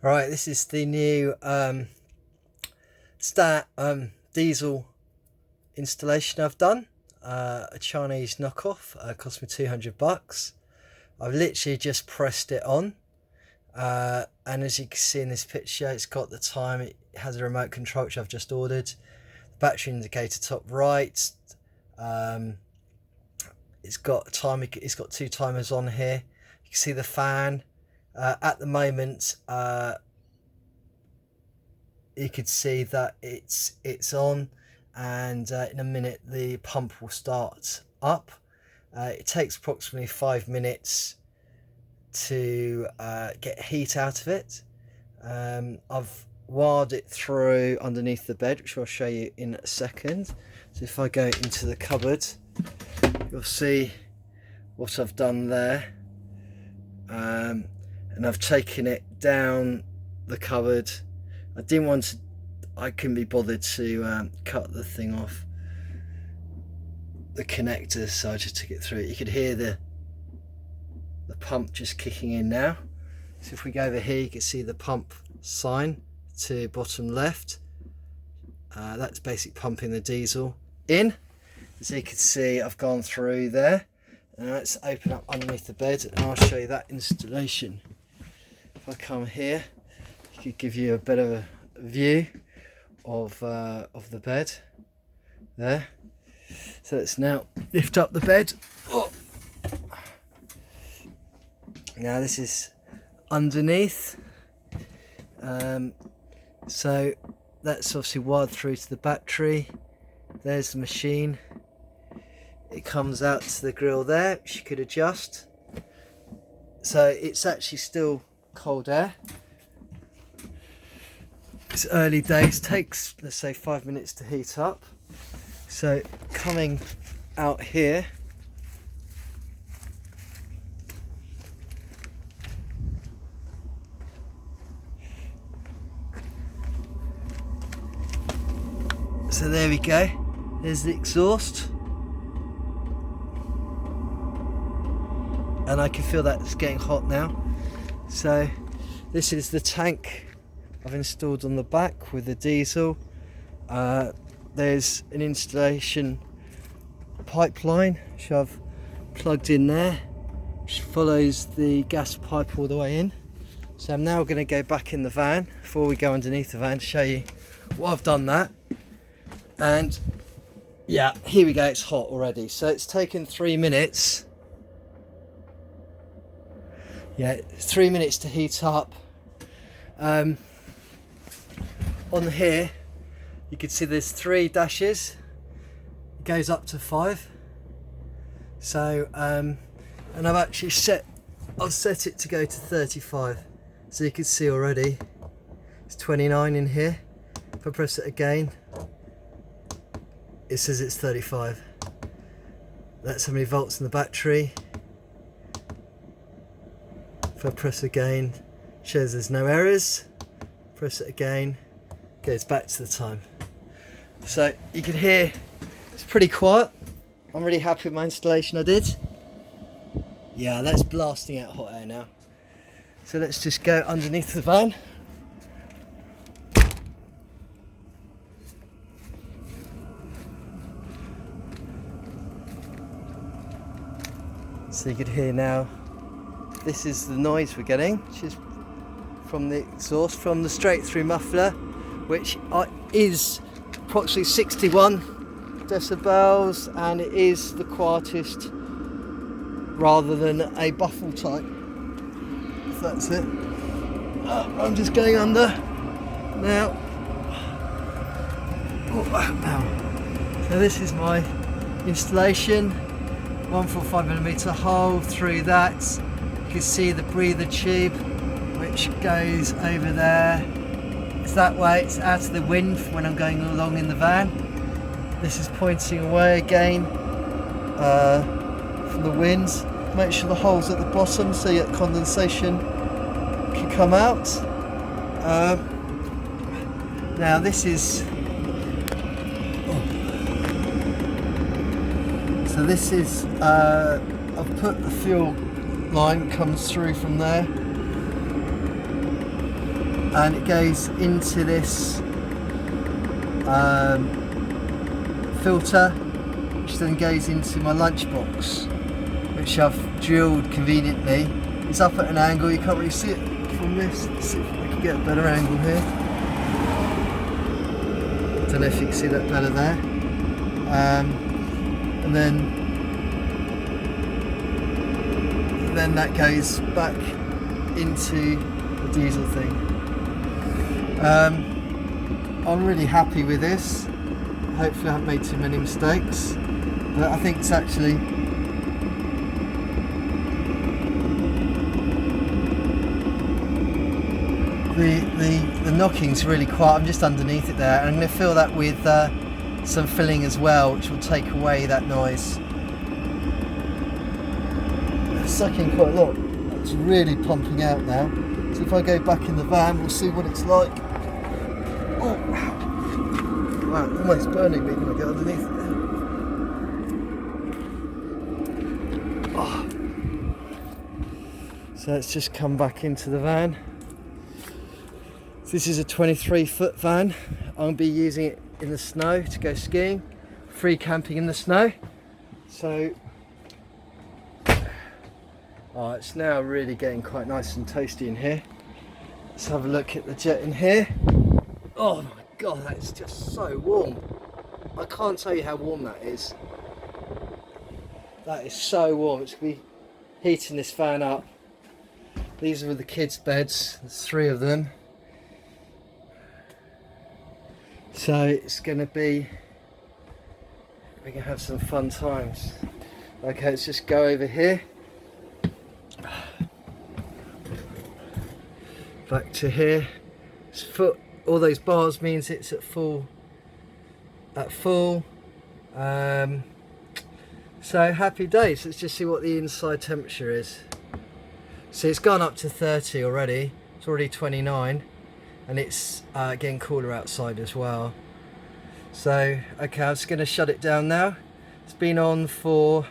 Right, this is the new Stat diesel installation I've done. A Chinese knockoff, cost me $200. I've literally just pressed it on, and as you can see in this picture, it's got the time. It has a remote control which I've just ordered. The battery indicator top right. It's got time. It's got two timers on here. You can see the fan. At the moment, you could see that it's on, and in a minute the pump will start up. It takes approximately 5 minutes to get heat out of it. I've wired it through underneath the bed, which I'll show you in a second. So if I go into the cupboard, you'll see what I've done there. And I've taken it down the cupboard. I couldn't be bothered to cut the thing off the connector, so I just took it through. You could hear the pump just kicking in now. So if we go over here, you can see the pump sign to bottom left. That's basic pumping the diesel in. As you can see, I've gone through there. Now let's open up underneath the bed and I'll show you that installation. If I come here, it could give you a better view of the bed there. So let's now lift up the bed. Oh. Now this is underneath. So that's obviously wired through to the battery. There's the machine. It comes out to the grill there, which you could adjust. So it's actually still cold air. It's early days, takes let's say 5 minutes to heat up. So coming out here, so there we go, there's the exhaust, and I can feel that it's getting hot now. So this is the tank I've installed on the back with the diesel. There's an installation pipeline which I've plugged in there, which follows the gas pipe all the way in. So I'm now going to go back in the van before we go underneath the van to show you what I've done that. And yeah, here we go, it's hot already. So it's taken 3 minutes. Yeah, 3 minutes to heat up. On here, you can see there's 3 dashes. It goes up to 5. So, and I've set it to go to 35. So you can see already, it's 29 in here. If I press it again, it says it's 35. That's how many volts in the battery. If I press again, it shows there's no errors. Press it again, goes back to the time. So you can hear it's pretty quiet. I'm really happy with my installation I did. Yeah, that's blasting out hot air now. So let's just go underneath the van. So you can hear now, this is the noise we're getting, which is from the exhaust from the straight through muffler, which is approximately 61 decibels, and it is the quietest rather than a buffle type, if that's it. I'm just going under now. So this is my installation, 145mm hole through that. You can see the breather tube which goes over there. It's that way, it's out of the wind when I'm going along in the van. This is pointing away again from the winds. Make sure the hole's at the bottom so that condensation can come out. Now this is so this is I've put the fuel line comes through from there. and it goes into this filter, which then goes into my lunchbox, which I've drilled conveniently. It's up at an angle, you can't really see it from this. Let's see if I can get a better angle here. Don't know if you can see that better there. And then that goes back into the diesel thing. I'm really happy with this. Hopefully I haven't made too many mistakes, but I think it's actually the knocking's really quiet. I'm just underneath it there, and I'm going to fill that with some filling as well, which will take away that noise. It's sucking quite a lot. It's really pumping out now. So if I go back in the van, we'll see what it's like. Oh, wow, almost burning me when I get underneath it. Oh. So let's just come back into the van. This is a 23-foot van. I'll be using it in the snow to go skiing, free camping in the snow. So, it's now really getting quite nice and toasty in here. Let's have a look at the jet in here. Oh my God, that is just so warm. I can't tell you how warm that is. That is so warm. It's going to be heating this fan up. These are the kids' beds. There's 3 of them. So it's going to be, we're going to have some fun times. Okay, let's just go over here. Back to here. It's all those bars means it's at full. So happy days. Let's just see what the inside temperature is. So it's gone up to 30 already. It's already 29. And it's getting cooler outside as well. So, okay, I'm just going to shut it down now. It's been on for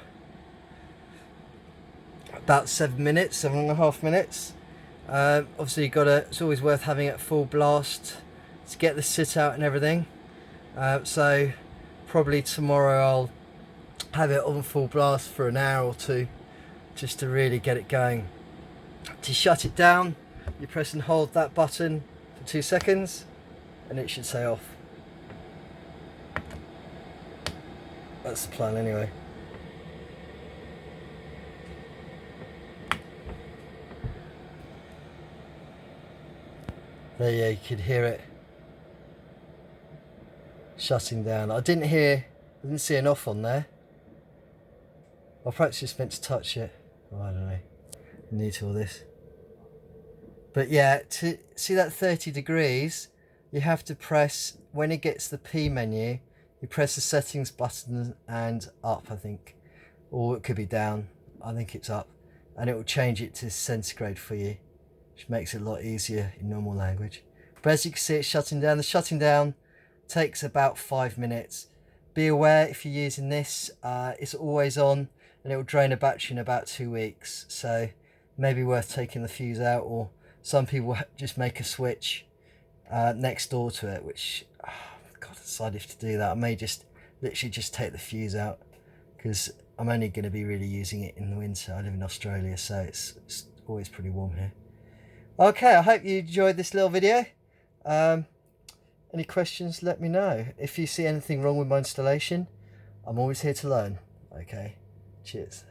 about 7 minutes, 7.5 minutes. Obviously, it's always worth having it at full blast to get the sit out and everything. So, probably tomorrow I'll have it on full blast for an hour or 2, just to really get it going. To shut it down, you press and hold that button 2 seconds and it should say off. That's the plan anyway. There you could hear it shutting down. I didn't see an off on there. I perhaps just meant to touch it. Oh, I don't know. I'm new to all this. But yeah, to see that 30 degrees, you have to press, when it gets the P menu, you press the settings button and up, I think. Or it could be down. I think it's up. And it will change it to centigrade for you, which makes it a lot easier in normal language. But as you can see, it's shutting down. The shutting down takes about 5 minutes. Be aware if you're using this, it's always on and it will drain a battery in about 2 weeks. So maybe worth taking the fuse out, or some people just make a switch next door to it, which, God, I decided to do that. I may just literally just take the fuse out, because I'm only going to be really using it in the winter. I live in Australia, so it's always pretty warm here. Okay, I hope you enjoyed this little video. Any questions, let me know. If you see anything wrong with my installation, I'm always here to learn. Okay, cheers.